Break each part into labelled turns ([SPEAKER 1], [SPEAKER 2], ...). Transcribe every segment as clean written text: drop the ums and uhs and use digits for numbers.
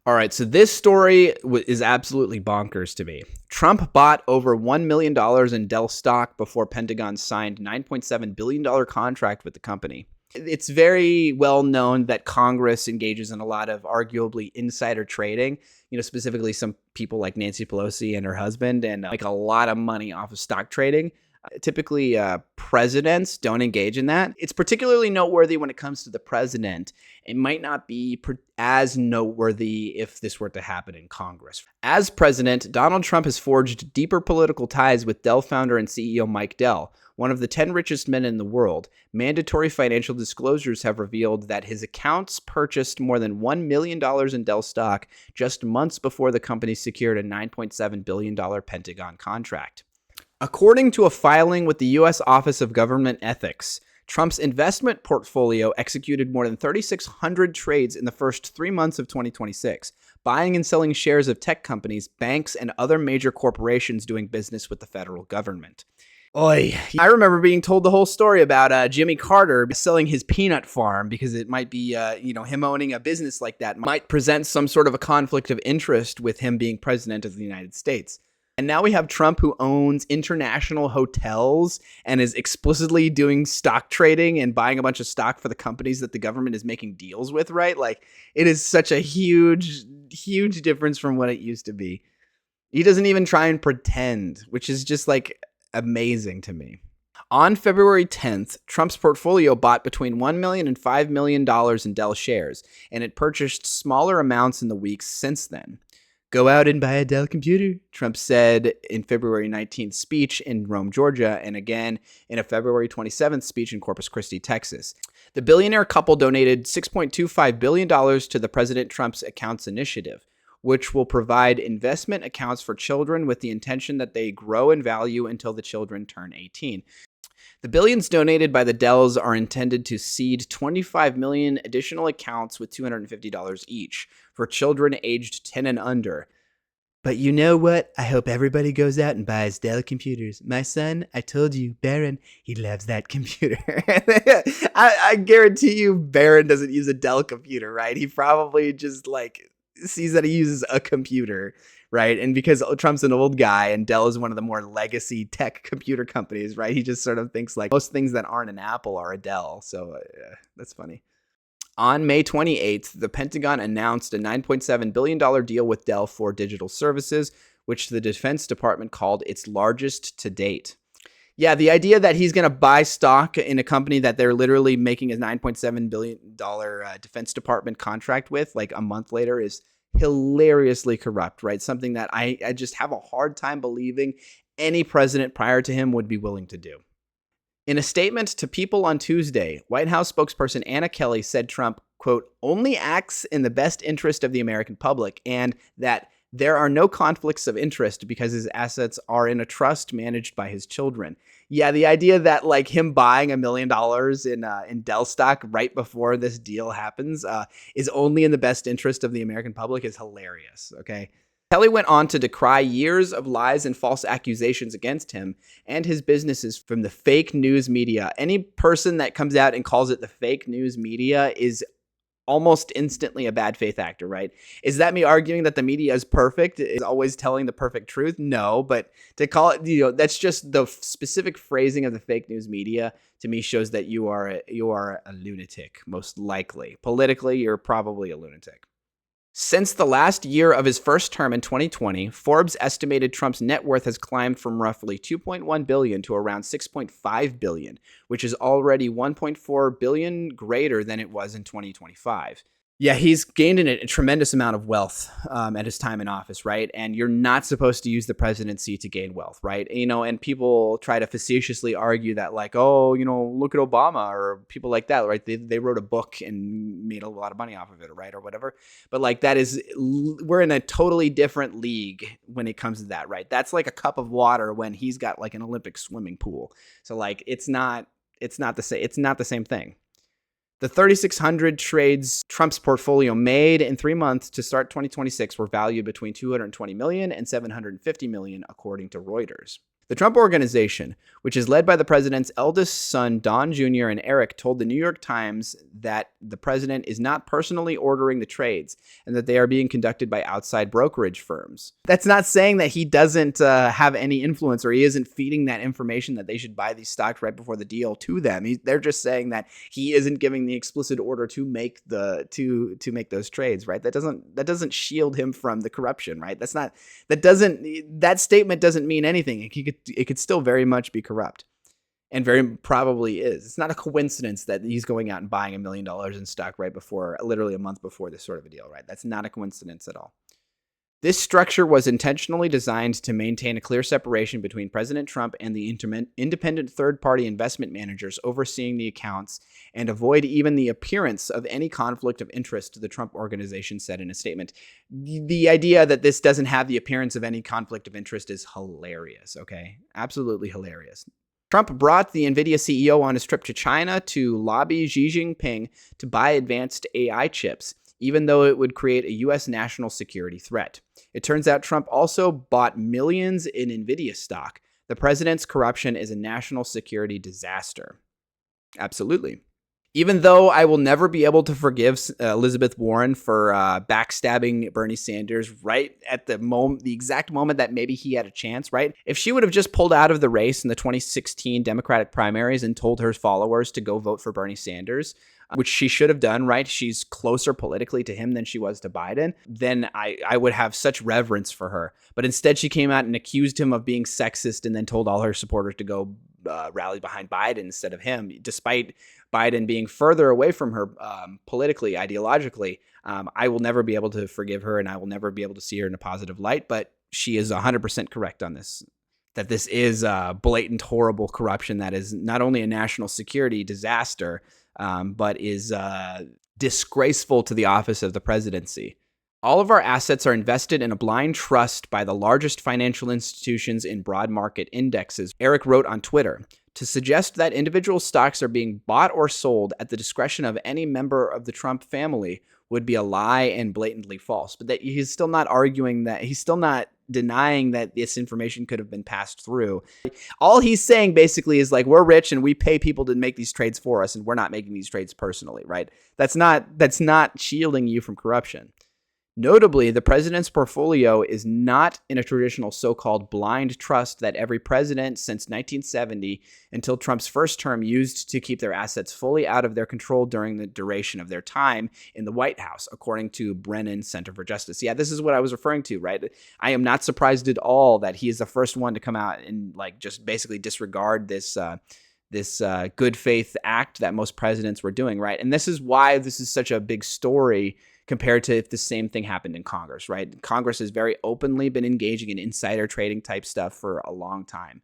[SPEAKER 1] All right, so this story is absolutely bonkers to me. Trump bought over $1 million in Dell stock before Pentagon signed $9.7 billion contract with the company. It's very well known that Congress engages in a lot of arguably insider trading, specifically some people like Nancy Pelosi and her husband, and make a lot of money off of stock trading. Typically, presidents don't engage in that. It's particularly noteworthy when it comes to the president. It might not be as noteworthy if this were to happen in Congress. As president, Donald Trump has forged deeper political ties with Dell founder and CEO Mike Dell, one of the 10 richest men in the world. Mandatory financial disclosures have revealed that his accounts purchased more than $1 million in Dell stock just months before the company secured a $9.7 billion Pentagon contract. According to a filing with the U.S. Office of Government Ethics, Trump's investment portfolio executed more than 3,600 trades in the first 3 months of 2026, buying and selling shares of tech companies, banks, and other major corporations doing business with the federal government. Oy. I remember being told the whole story about Jimmy Carter selling his peanut farm because it might be, him owning a business like that might present some sort of a conflict of interest with him being president of the United States. And now we have Trump, who owns international hotels and is explicitly doing stock trading and buying a bunch of stock for the companies that the government is making deals with, right? Like, it is such a huge, huge difference from what it used to be. He doesn't even try and pretend, which is just like amazing to me. On February 10th, Trump's portfolio bought between $1 million and $5 million in Dell shares, and it purchased smaller amounts in the weeks since then. Go out and buy a Dell computer, Trump said in February 19th speech in Rome, Georgia, and again in a February 27th speech in Corpus Christi, Texas. The billionaire couple donated $6.25 billion to the President Trump's Accounts Initiative, which will provide investment accounts for children with the intention that they grow in value until the children turn 18. The billions donated by the Dells are intended to seed 25 million additional accounts with $250 each for children aged 10 and under. But you know what? I hope everybody goes out and buys Dell computers. My son, I told you, Barron, he loves that computer. I guarantee you Barron doesn't use a Dell computer, right? He probably just sees that he uses a computer, right? And because Trump's an old guy and Dell is one of the more legacy tech computer companies, right? He just sort of thinks like most things that aren't an Apple are a Dell. So that's funny. On May 28th, the Pentagon announced a $9.7 billion deal with Dell for digital services, which the Defense Department called its largest to date. Yeah, the idea that he's going to buy stock in a company that they're literally making a $9.7 billion Defense Department contract with like a month later is hilariously corrupt, right? Something that I just have a hard time believing any president prior to him would be willing to do. In a statement to People on Tuesday, White House spokesperson Anna Kelly said Trump, quote, only acts in the best interest of the American public, and that there are no conflicts of interest because his assets are in a trust managed by his children. Yeah, the idea that like him buying $1 million in Dell stock right before this deal happens is only in the best interest of the American public is hilarious, okay? Kelly went on to decry years of lies and false accusations against him and his businesses from the fake news media. Any person that comes out and calls it the fake news media is almost instantly a bad faith actor, right? Is that me arguing that the media is perfect, is always telling the perfect truth? No, but to call it, that's just the specific phrasing of the fake news media to me shows that you are a lunatic, most likely. Politically, you're probably a lunatic. Since the last year of his first term in 2020, Forbes estimated Trump's net worth has climbed from roughly $2.1 billion to around $6.5 billion, which is already $1.4 billion greater than it was in 2025. Yeah, he's gained a tremendous amount of wealth at his time in office, right? And you're not supposed to use the presidency to gain wealth, right? And people try to facetiously argue that like, oh, look at Obama or people like that, right? They wrote a book and made a lot of money off of it, right? Or whatever. But like we're in a totally different league when it comes to that, right? That's like a cup of water when he's got like an Olympic swimming pool. So like, it's not the same thing. The 3,600 trades Trump's portfolio made in 3 months to start 2026 were valued between $220 million and $750 million, according to Reuters. The Trump Organization, which is led by the president's eldest son, Don Jr., and Eric, told the New York Times that the president is not personally ordering the trades and that they are being conducted by outside brokerage firms. That's not saying that he doesn't have any influence or he isn't feeding that information that they should buy these stocks right before the deal to them. They're just saying that he isn't giving the explicit order to make to make those trades, right? That doesn't shield him from the corruption, right? That statement doesn't mean anything. It could still very much be corrupt, and very probably is. It's not a coincidence that he's going out and buying $1 million in stock right before, literally a month before this sort of a deal, right? That's not a coincidence at all. This structure was intentionally designed to maintain a clear separation between President Trump and the independent third-party investment managers overseeing the accounts and avoid even the appearance of any conflict of interest, the Trump Organization said in a statement. The idea that this doesn't have the appearance of any conflict of interest is hilarious, okay? Absolutely hilarious. Trump brought the NVIDIA CEO on his trip to China to lobby Xi Jinping to buy advanced AI chips, even though it would create a U.S. national security threat. It turns out Trump also bought millions in NVIDIA stock. The president's corruption is a national security disaster. Absolutely. Even though I will never be able to forgive Elizabeth Warren for backstabbing Bernie Sanders right at the exact moment that maybe he had a chance, right? If she would have just pulled out of the race in the 2016 Democratic primaries and told her followers to go vote for Bernie Sanders, which she should have done, right? She's closer politically to him than she was to Biden. Then I would have such reverence for her. But instead, she came out and accused him of being sexist and then told all her supporters to go rally behind Biden instead of him, despite Biden being further away from her politically, ideologically. I will never be able to forgive her, and I will never be able to see her in a positive light. But she is 100% correct on this, that this is blatant, horrible corruption that is not only a national security disaster, but is disgraceful to the office of the presidency. All of our assets are invested in a blind trust by the largest financial institutions in broad market indexes, Eric wrote on Twitter. To suggest that individual stocks are being bought or sold at the discretion of any member of the Trump family would be a lie and blatantly false. But that he's still not arguing that, he's still not denying that this information could have been passed through. All he's saying basically is like, we're rich and we pay people to make these trades for us, and we're not making these trades personally, right? That's not shielding you from corruption. Notably, the president's portfolio is not in a traditional so-called blind trust that every president since 1970 until Trump's first term used to keep their assets fully out of their control during the duration of their time in the White House, according to Brennan Center for Justice. Yeah, this is what I was referring to, right? I am not surprised at all that he is the first one to come out and like just basically disregard this good faith act that most presidents were doing, right? And this is why this is such a big story compared to if the same thing happened in Congress, right? Congress has very openly been engaging in insider trading type stuff for a long time.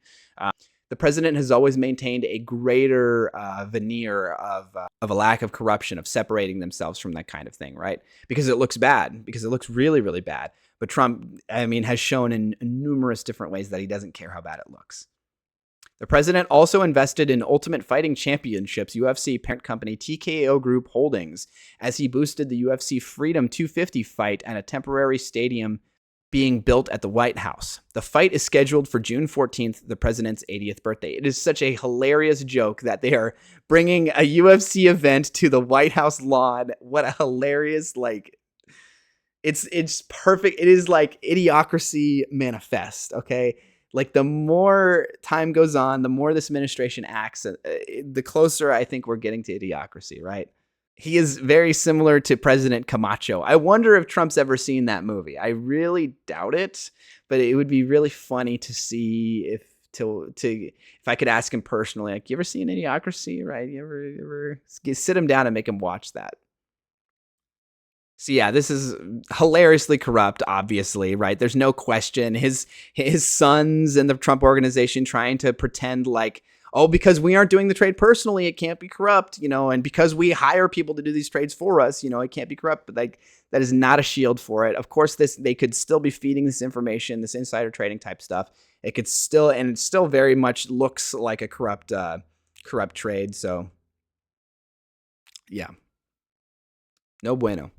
[SPEAKER 1] The president has always maintained a greater veneer of a lack of corruption, of separating themselves from that kind of thing, right? Because it looks bad, because it looks really, really bad. But Trump, has shown in numerous different ways that he doesn't care how bad it looks. The president also invested in Ultimate Fighting Championships UFC parent company TKO Group Holdings as he boosted the UFC Freedom 250 fight at a temporary stadium being built at the White House. The fight is scheduled for June 14th, the president's 80th birthday. It is such a hilarious joke that they are bringing a UFC event to the White House lawn. What a hilarious, it's perfect. It is like Idiocracy manifest, okay? Like the more time goes on, the more this administration acts, the closer I think we're getting to Idiocracy, right? He is very similar to President Camacho. I wonder if Trump's ever seen that movie. I really doubt it, but it would be really funny to see if I could ask him personally, like, you ever seen Idiocracy, right? You ever sit him down and make him watch that? So yeah, this is hilariously corrupt, obviously, right? There's no question. His sons and the Trump Organization trying to pretend like, oh, because we aren't doing the trade personally, it can't be corrupt, and because we hire people to do these trades for us, it can't be corrupt. But like, that is not a shield for it. Of course, they could still be feeding this information, this insider trading type stuff. It still very much looks like a corrupt trade. So yeah, no bueno.